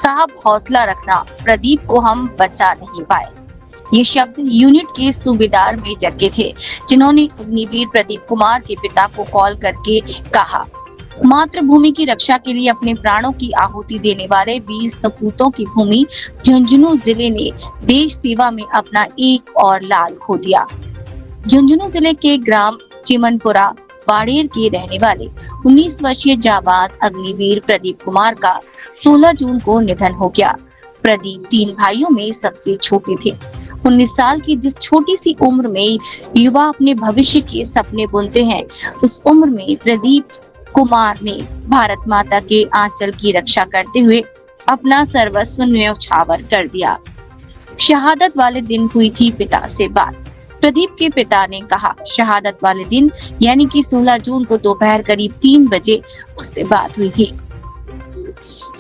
साहब हौसला रखना, प्रदीप को हम बचा नहीं पाए। ये शब्द यूनिट के सूबेदार मेजर के थे, जिन्होंने अग्निवीर प्रदीप कुमार के पिता को कॉल करके कहा, मातृभूमि की रक्षा के लिए अपने प्राणों की आहुति देने वाले वीर सपूतों की भूमि झुंझुनू जिले ने देश सेवा में अपना एक और लाल खो दिया। झुंझुनू जिले के ग्राम चिमनपुरा बाड़ेर के रहने वाले 19 वर्षीय जाबाज अग्निवीर प्रदीप कुमार का 16 जून को निधन हो गया। प्रदीप 3 भाइयों में सबसे छोटे थे। 19 साल की जिस छोटी सी उम्र में युवा अपने भविष्य के सपने बुनते हैं, उस उम्र में प्रदीप कुमार ने भारत माता के आंचल की रक्षा करते हुए अपना सर्वस्व न्यौछावर कर दिया। शहादत वाले दिन हुई थी पिता से बात। प्रदीप के पिता ने कहा, शहादत वाले दिन यानी कि 16 जून को दोपहर करीब 3 बजे उससे बात हुई थी।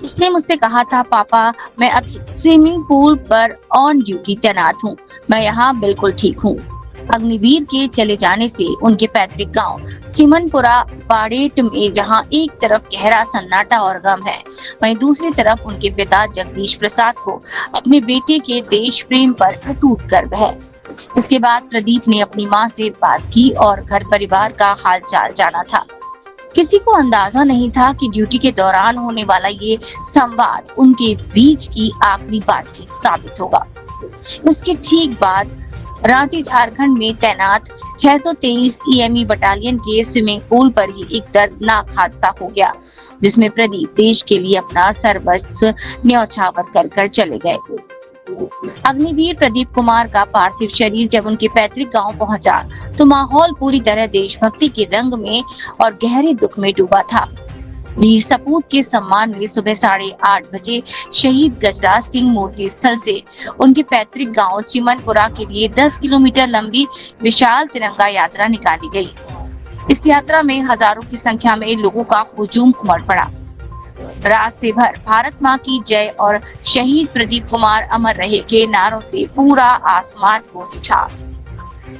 उसने मुझसे कहा था, पापा मैं अब स्विमिंग पूल पर ऑन ड्यूटी तैनात हूँ, मैं यहाँ बिल्कुल ठीक हूँ। अग्निवीर के चले जाने से उनके पैतृक गांव चिमनपुरा बाड़ेट में जहां एक तरफ गहरा सन्नाटा और गम है, वहीं दूसरी तरफ उनके पिता जगदीश प्रसाद को अपने बेटे के देश प्रेम पर अटूट गर्व है। इसके बाद प्रदीप ने अपनी मां से बात की और घर परिवार का हालचाल जाना था। किसी को अंदाजा नहीं था कि ड्यूटी के दौरान होने वाला ये संवाद उनके बीच की आखिरी बातचीत साबित होगा। इसके ठीक बाद रांची झारखंड में तैनात 623 ईएमई बटालियन के स्विमिंग पूल पर ही एक दर्दनाक हादसा हो गया, जिसमें प्रदीप देश के लिए अपना सर्वस्व न्यौछावर कर चले गए। अग्निवीर प्रदीप कुमार का पार्थिव शरीर जब उनके पैतृक गांव पहुंचा, तो माहौल पूरी तरह देशभक्ति के रंग में और गहरे दुख में डूबा था। वीर सपूत के सम्मान में सुबह 8:30 बजे शहीद गजराज सिंह मूर्ति स्थल से उनके पैतृक गांव चिमनपुरा के लिए 10 किलोमीटर लंबी विशाल तिरंगा यात्रा निकाली गई। इस यात्रा में हजारों की संख्या में लोगों का हुजूम उमड़ पड़ा। रास्ते भर भारत माँ की जय और शहीद प्रदीप कुमार अमर रहे के नारों से पूरा आसमान गूंज उठा।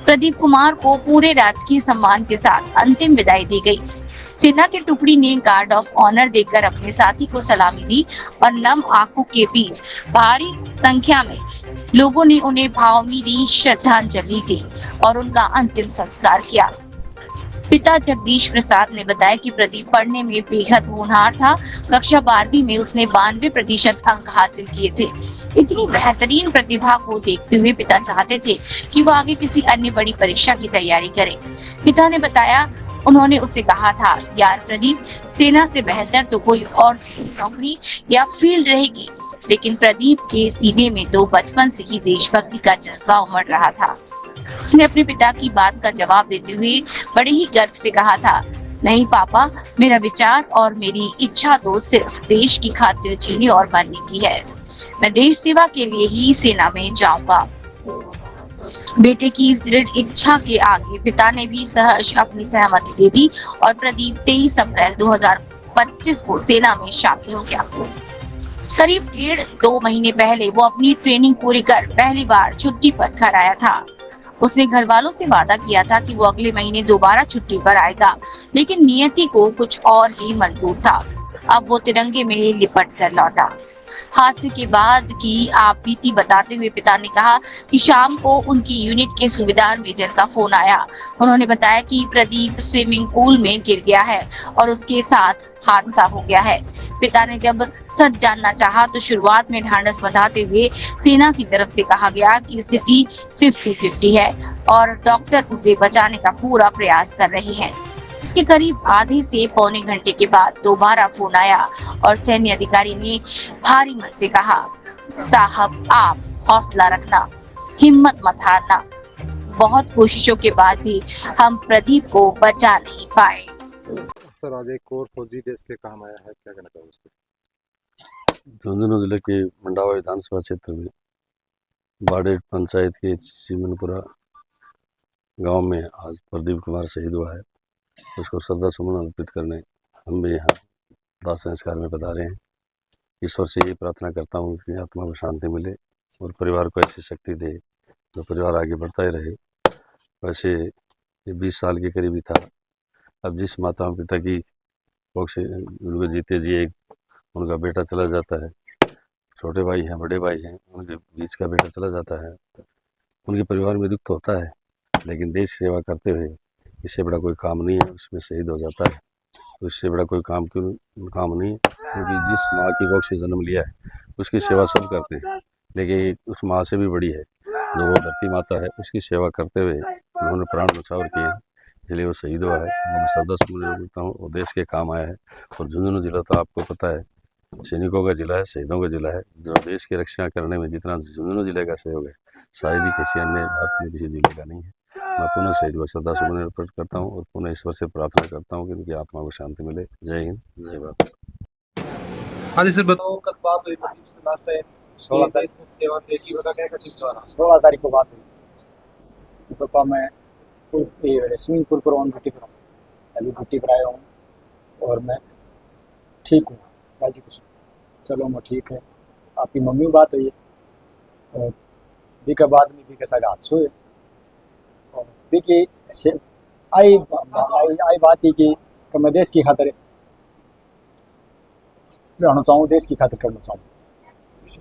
प्रदीप कुमार को पूरे राजकीय सम्मान के साथ अंतिम विदाई दी गई। सेना की टुकड़ी ने गार्ड ऑफ ऑनर देकर अपने साथी को सलामी दी और नम आंखों के बीच भारी संख्या में लोगों ने उन्हें भावभीनी श्रद्धांजलि दी और उनका अंतिम संस्कार किया। पिता जगदीश प्रसाद ने बताया कि प्रदीप पढ़ने में बेहद होनहार था। कक्षा 12वीं में उसने 92% अंक हासिल किए थे। इतनी बेहतरीन प्रतिभा को देखते हुए पिता चाहते थे कि वो आगे किसी अन्य बड़ी परीक्षा की तैयारी करे। पिता ने बताया, उन्होंने उसे कहा था, यार प्रदीप, सेना से बेहतर तो कोई और नौकरी या फील्ड रहेगी। लेकिन प्रदीप के सीने में तो बचपन से ही देशभक्ति का जज्बा उमड़ रहा था। उसने अपने पिता की बात का जवाब देते हुए बड़े ही गर्व से कहा था, नहीं पापा, मेरा विचार और मेरी इच्छा तो सिर्फ देश की खातिर जीने और मरने की है। मैं देश सेवा के लिए ही सेना में जाऊंगा। बेटे की इस दृढ़ इच्छा के आगे पिता ने भी सहर्ष अपनी सहमति दे दी और प्रदीप 23 अप्रैल 2025 को सेना में शामिल हो गया। करीब 1.5-2 महीने पहले वो अपनी ट्रेनिंग पूरी कर पहली बार छुट्टी पर घर आया था। उसने घर वालों से वादा किया था कि वो अगले महीने दोबारा छुट्टी पर आएगा, लेकिन नियति को कुछ और ही मंजूर था। अब वो तिरंगे में लिपट कर लौटा। हादसे के बाद की आप बीती बताते हुए पिता ने कहा कि शाम को उनकी यूनिट के सूबेदार मेजर का फोन आया। उन्होंने बताया कि प्रदीप स्विमिंग पूल में गिर गया है और उसके साथ हादसा हो गया है। पिता ने जब सच जानना चाहा तो शुरुआत में ढांढस बंधाते हुए सेना की तरफ से कहा गया कि स्थिति 50-50 है और डॉक्टर उसे बचाने का पूरा प्रयास कर रहे हैं। के करीब आधे से पौने घंटे के बाद दोबारा फोन आया और सैन्य अधिकारी ने भारी मन से कहा, साहब आप हौसला रखना, हिम्मत मत हारना। बहुत कोशिशों के बाद भी हम प्रदीप को बचा नहीं पाए। सर, आज एक और फौजी देश के काम आया है, क्या कहना चाहोगे उस पर? झुंझुनू जिले के मंडावा विधानसभा क्षेत्र में बाड़ेर पंचायत के चिमनपुरा गांव में आज प्रदीप कुमार शहीद हुआ है। उसको श्रद्धा सुमन अर्पित करने हम भी यहाँ दाह संस्कार में पधारे हैं। ईश्वर से ये प्रार्थना करता हूँ कि आत्मा को शांति मिले और परिवार को ऐसी शक्ति दे जो परिवार आगे बढ़ता ही रहे। वैसे ये 20 साल के करीब ही था। अब जिस माता पिता की उनको जीते जी उनका बेटा चला जाता है छोटे भाई हैं, बड़े भाई हैं, उनके बीच का बेटा चला जाता है, उनके परिवार में दुख तो होता है, लेकिन देश सेवा करते हुए इससे बड़ा कोई काम नहीं है, उसमें शहीद हो जाता है। तो इससे बड़ा कोई काम नहीं है, क्योंकि जिस माँ की कोख से जन्म लिया है उसकी सेवा सब करते हैं, लेकिन उस माँ से भी बड़ी है जो वो धरती माता है, उसकी सेवा करते हुए उन्होंने प्राण न्यौछावर किए हैं, इसलिए वो शहीद हुआ है। मैं श्रद्धासुमन देता हूँ, वो देश के काम आया है। और झुंझुनू जिला तो आपको पता है सैनिकों का जिला है, शहीदों का जिला है। जो देश की रक्षा करने में जितना झुंझुनू जिले का सहयोग है, शायद ही किसी अन्य भारत में किसी जिले का नहीं है। मैं पुनः शहीद को श्रद्धासुमन अर्पित करता हूँ और पुनः ईश्वर से प्रार्थना करता हूँ कि उनकी आत्मा को शांति मिले। जय हिंद, जय भारत। हाँ जी सर, बताओ कब बात हुई प्रदीप से? बात है 16 तारीख सेवा देखी बता क्या कथी द्वारा 16 तारीख को बात हुई कि पापा मैं स्विमिंग पूल पर ऑन ड्यूटी पर हूँ, अभी ड्यूटी पर आया हूँ और मैं ठीक हूँ, राजी खुश हूँ। चलो मैं ठीक है। आपकी मम्मी बात हुई और बी के बाद में बी के साथ हादसा हुए और बी की आई बात ही कि मैं देश की खातिर जाना चाहूँ, देश की खातिर करना चाहूँ।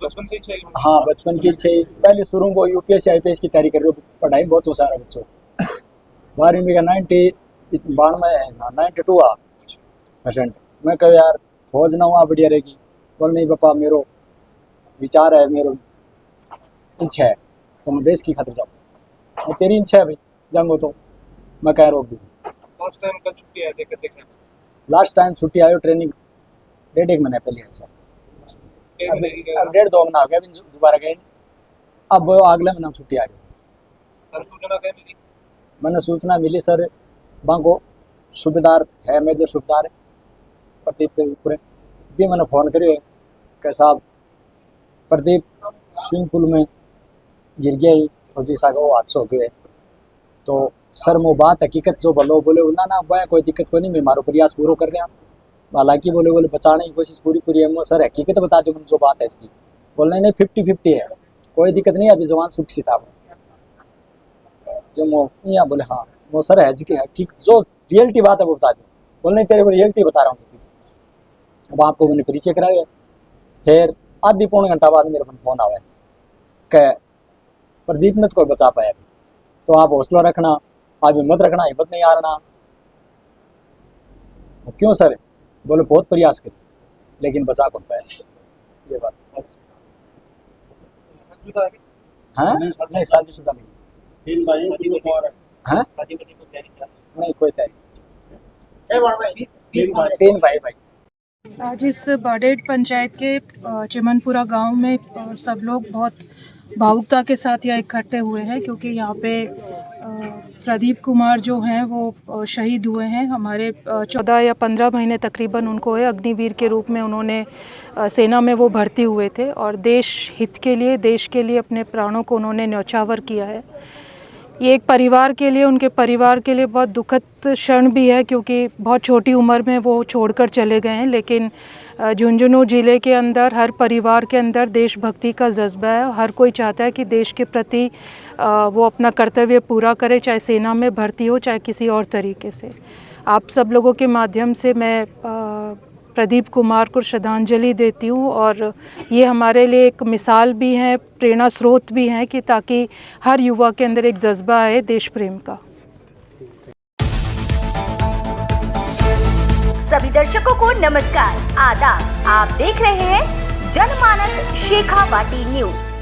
बचपन से इच्छा है? हाँ, बचपन की इच्छा पहले शुरू में यूपीएससी आईपीएस की तैयारी कर रहे हो, पढ़ाई बहुत होशियार है बच्चों। 12वीं का 92% मैं कहूँ यार फौज ना हुआ बढ़िया रहेगी। बोल नहीं पापा, मेरा विचार है, मेरा इच्छा है तो मैं देश की खातिर जाऊँ। मैं तेरी इच्छा है भाई, जाऊँगा तो मैं क्या रोक दूँ। लास्ट टाइम कब छुट्टी आए थे, कब देखा? लास्ट टाइम छुट्टी आयो ट्रेनिंग 1.5 महीने पहले है सर। अब 1.5-2 महीना हो गया, दोबारा गए नहीं। अब अगले महीना छुट्टी आ रही। सूचना क्या मिली? मैंने सूचना मिली सर, बांको सूबेदार है, मेजर सूबेदार प्रदीप के ऊपर भी मैंने फ़ोन करिए कि साहब प्रदीप स्विमिंग पूल में गिर गया ही और भी सागा वो हादसा हो गया। तो सर वो बात हकीकत जो बोलो बोले ना वह कोई दिक्कत कोई नहीं, मैं मारो प्रयास पूरा कर रहा हूँ। हालांकि बोले बचाने की कोशिश पूरी है। मैं सर हकीकत बता दूँ जो बात है इसकी। बोलने नहीं 50-50 है, कोई दिक्कत नहीं, अभी जवान सुरक्षित आप जो वो यहाँ बोले हाँ वो सर है जी हकीकत जो रियलिटी बात है वो बता दूँ। बोलने तेरे को रियलिटी बता रहा हूँ सब। अब आपको मैंने परिचय कराया, फिर आधी पौने घंटा बाद मेरे पास फोन आया कि प्रदीप ने तो कोई बचा पाया, तो आप हौसला रखना, आप हिम्मत रखना, हिम्मत नहीं हारना। क्यों सर? बोले बहुत प्रयास करे लेकिन बचा कौन पाया। ये बात हाँ नहीं, शादीशुदा नहीं। हाँ नहीं, कोई तैयारी। 3 भाई। आज इस बाडेट पंचायत के चिमनपुरा गांव में सब लोग बहुत भावुकता के साथ यहाँ इकट्ठे हुए हैं, क्योंकि यहाँ पे प्रदीप कुमार जो हैं वो शहीद हुए हैं। हमारे 14 या 15 महीने तकरीबन उनको है, अग्निवीर के रूप में उन्होंने सेना में वो भर्ती हुए थे और देश हित के लिए, देश के लिए अपने प्राणों को उन्होंने न्यौछावर किया है। ये एक परिवार के लिए, उनके परिवार के लिए बहुत दुखद क्षण भी है, क्योंकि बहुत छोटी उम्र में वो छोड़कर चले गए हैं। लेकिन झुंझुनू ज़िले के अंदर हर परिवार के अंदर देशभक्ति का जज्बा है। हर कोई चाहता है कि देश के प्रति वो अपना कर्तव्य पूरा करे, चाहे सेना में भर्ती हो, चाहे किसी और तरीके से। आप सब लोगों के माध्यम से मैं प्रदीप कुमार को श्रद्धांजलि देती हूँ और ये हमारे लिए एक मिसाल भी है, प्रेरणा स्रोत भी हैं कि ताकि हर युवा के अंदर एक जज्बा है देश प्रेम का। सभी दर्शकों को नमस्कार, आदाब। आप देख रहे हैं जनमानस शेखावाटी न्यूज।